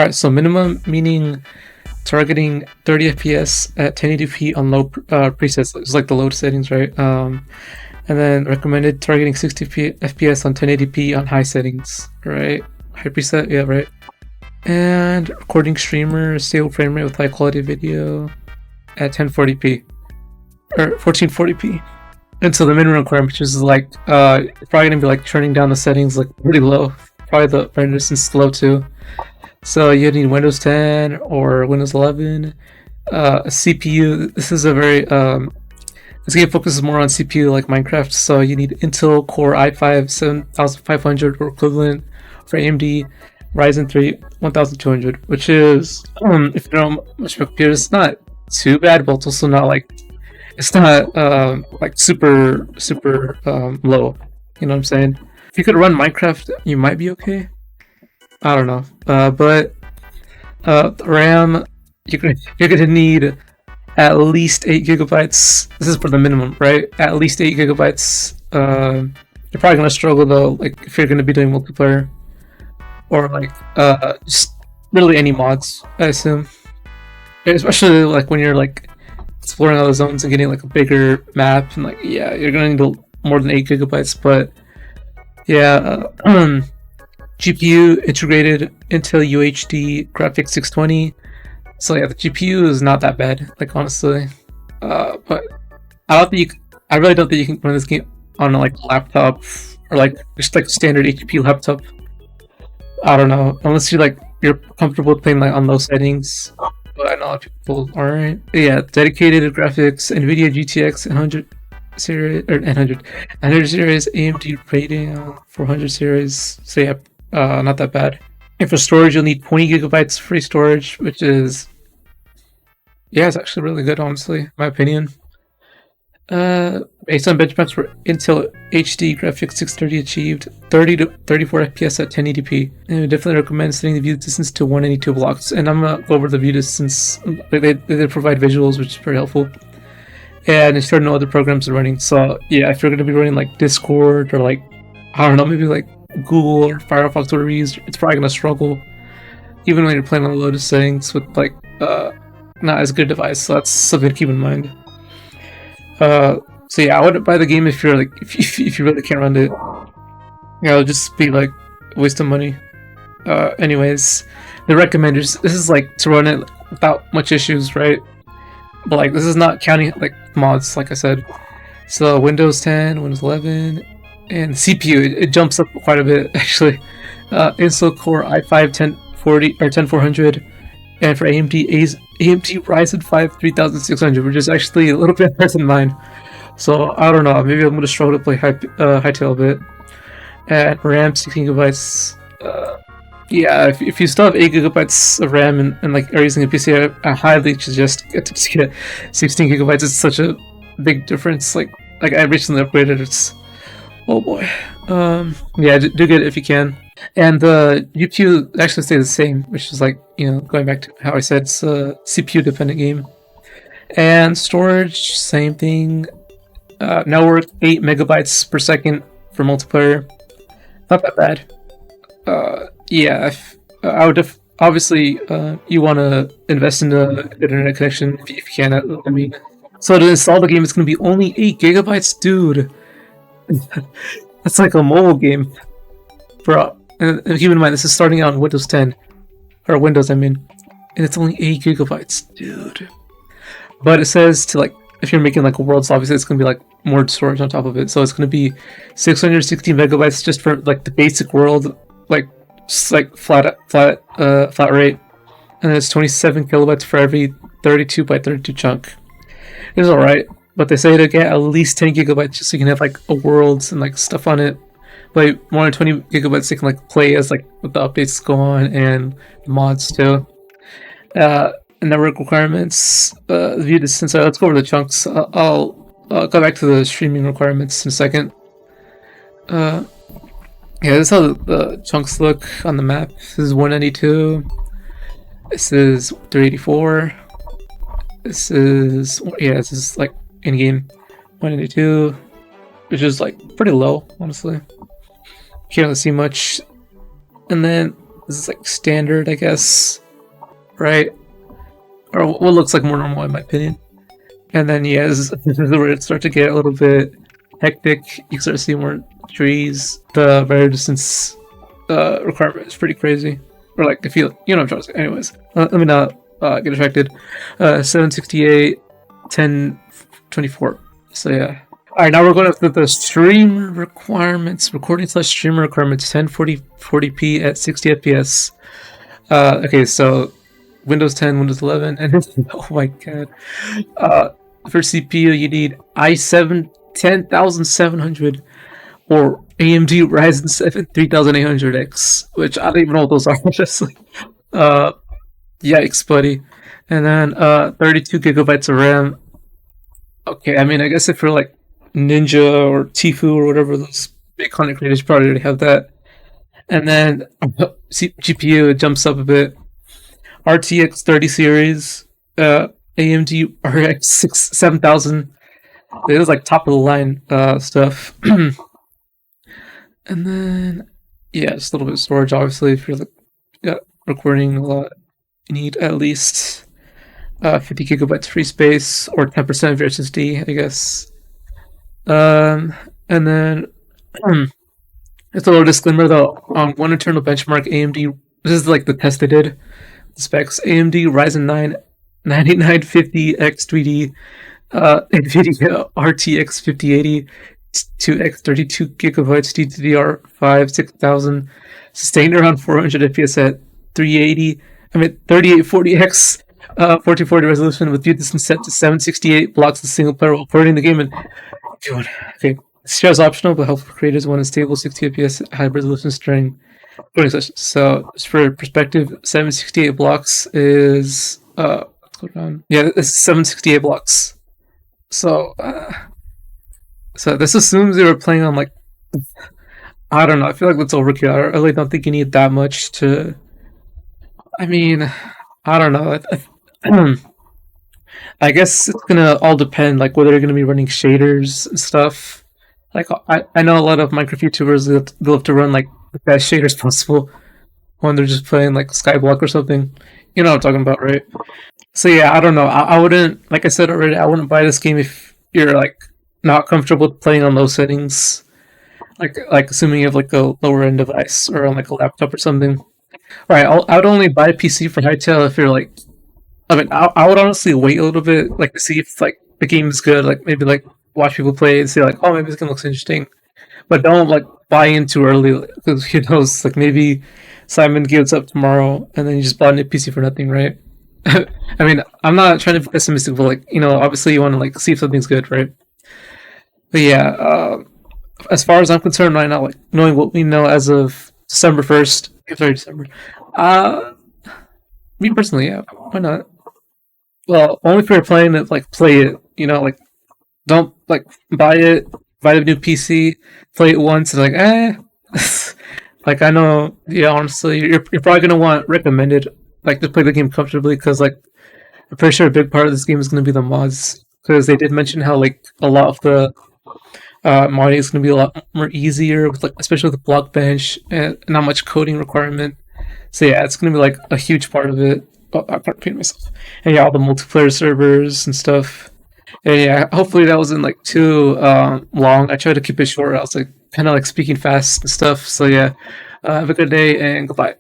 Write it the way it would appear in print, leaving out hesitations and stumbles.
Alright, so minimum meaning targeting 30 FPS at 1080p on low presets. It's like the load settings, right? And then recommended targeting 60 FPS on 1080p on high settings, right? High preset, yeah, right. And recording streamer, stable frame rate with high quality video at 1040p or 1440p. And so the minimum requirement, which is like probably gonna be like turning down the settings like pretty low. Probably the brightness is low too. So you need Windows 10 or Windows 11. A CPU. This is a very this game focuses more on CPU like Minecraft. So you need Intel Core i5 7500 or equivalent for AMD Ryzen 3 1200, which is if you don't know much about computers, it's not too bad, but it's also not like it's not like super low. You know what I'm saying? If you could run Minecraft, you might be okay. I don't know, but RAM, you're gonna need at least 8 gigabytes. This is for the minimum, right? At least 8 gigabytes. You're probably gonna struggle though, like if you're gonna be doing multiplayer or like just literally any mods, I assume. Especially like when you're like exploring other zones and getting like a bigger map, and like yeah, you're gonna need more than 8 gigabytes. But yeah, GPU integrated Intel UHD graphics 620. So yeah, the GPU is not that bad, like honestly. But I really don't think you can run this game on like a laptop or like just like standard HP laptop. I don't know, unless you're comfortable playing like on low settings. But I know a lot of people aren't. Yeah, dedicated graphics, NVIDIA GTX 100 series or 900 series, AMD rating 400 series. So yeah, not that bad. And for storage, you'll need 20 gigabytes free storage, which is yeah, it's actually really good, honestly, in my opinion. Based on benchmarks for Intel HD graphics 630 achieved 30 to 34 FPS at 1080p. And I would definitely recommend setting the view distance to 192 blocks. And I'm gonna go over the view distance. They provide visuals, which is very helpful. And it's sure no other programs are running. So yeah, if you're gonna be running like Discord or like I don't know, maybe like Google or Firefox, whatever you use, it's probably gonna struggle. Even when you're playing on the lowest settings with like not as good a device. So that's something to keep in mind. So yeah, I wouldn't buy the game if you're like if you really can't run it. Yeah, it'll just be like a waste of money. Anyways, the recommenders. This is like to run it without much issues, right? But like this is not counting like mods, like I said. So Windows 10, Windows 11, and CPU it jumps up quite a bit actually. Intel Core i5 1040 or 10400, and for AMD Ryzen 5 3600, which is actually a little bit less than mine. So I don't know, maybe I'm gonna struggle to play Hytale a bit. And RAM 16 gigabytes. Yeah, if you still have 8 gigabytes of RAM and like are using a PC, I highly suggest to get 16 gigabytes. It's such a big difference. Like I recently upgraded. It's oh boy. Yeah, do get it if you can. And the GPU actually stays the same, which is like, you know, going back to how I said it's a CPU dependent game. And storage, same thing. Network 8 megabytes per second for multiplayer. Not that bad. Yeah, I would obviously you want to invest in the internet connection if you can. I mean, so to install the game, it's going to be only 8 gigabytes, dude. That's like a mobile game, bro. And keep in mind, this is starting out on Windows 10 or Windows, I mean, and it's only 8 gigabytes, dude. But it says to like if you're making like a world, so obviously it's going to be like more storage on top of it. So it's going to be 660 megabytes just for like the basic world, like just like flat rate, and then it's 27 kilobytes for every 32 by 32 chunk. It's all right, but they say to get at least 10 gigabytes just so you can have like a world and like stuff on it. But more than 20 gigabytes, you can like play as like with the updates go on and mods too. Network requirements, view distance. Let's go over the chunks. I'll go back to the streaming requirements in a second. Yeah, this is how the chunks look on the map. This is 192. This is 384. This is like in game 192, which is like pretty low, honestly. Can't really see much. And then This is like standard, I guess, right? Or what looks like more normal in my opinion. And then yeah, this is where it starts to get a little bit hectic. You start seeing more trees. The radius distance requirement is pretty crazy. Or like if you know what I'm trying to say. Anyways, let me not get distracted. 768, 1024. So yeah. Alright, now we're going up to the stream requirements. Recording / streamer requirements 1040p at 60 FPS. Okay, so Windows 10, Windows 11, and oh my god. For CPU, you need i7 10700 or AMD Ryzen 7 3800X, which I don't even know what those are, honestly. Yikes, buddy. And then 32 gigabytes of RAM. Okay, I mean, I guess if you're like Ninja or Tifu or whatever those big content creators, probably already have that. And then GPU, it jumps up a bit. RTX 30 series, AMD RX 7000. It was like top of the line stuff. And then yeah, just a little bit of storage. Obviously, if you're like recording a lot, you need at least 50 gigabytes free space or 10% of your SSD, I guess. And then just a little disclaimer though, on one internal benchmark, AMD. This is like the test they did. The specs: AMD Ryzen 9 9950X 3D, NVIDIA RTX 5080, 2x 32 gigabytes, DDR5 6000, sustained around 400 FPS at 3840x 1440 resolution with view distance set to 768 blocks the single player while recording the game. And okay, share is optional, but helpful creators want a stable 60 FPS high resolution string recording sessions. So, just for perspective, 768 blocks is let's go down. Yeah, it's 768 blocks. So, so this assumes they were playing on like, I don't know. I feel like that's overkill. I really don't think you need that much to. I mean, I don't know. I guess it's gonna all depend, like whether you're gonna be running shaders and stuff. Like I know a lot of Minecraft YouTubers they'll have to run like the best shaders possible when they're just playing like Skyblock or something. You know what I'm talking about, right? So yeah, I don't know. I wouldn't, like I said already, I wouldn't buy this game if you're like not comfortable playing on those settings. Like assuming you have like a lower end device or on like a laptop or something. Right, I would only buy a PC for Hytale if you're like. I mean, I would honestly wait a little bit, like to see if like the game is good. Like maybe like watch people play and see like, oh, maybe this game looks interesting. But don't like buy in too early because who knows? Like maybe Simon gives up tomorrow and then you just bought a new PC for nothing, right? I mean, I'm not trying to be pessimistic, but like obviously you want to like see if something's good, right? But yeah, as far as I'm concerned right now, like knowing what we know as of December 1st, sorry, December. Me personally, yeah, why not? Well, only if you're playing it, like play it. Like don't like buy a new PC, play it once, and like like I know, yeah. Honestly, you're probably gonna want recommended, like to play the game comfortably, because like I'm pretty sure a big part of this game is gonna be the mods, because they did mention how like a lot of the modding is gonna be a lot more easier with like especially with the block bench and not much coding requirement. So yeah, it's gonna be like a huge part of it. Oh, I can't repeat myself. And yeah, all the multiplayer servers and stuff. And yeah, hopefully that wasn't like too long. I tried to keep it short. I was like kind of like speaking fast and stuff. So yeah, have a good day and goodbye.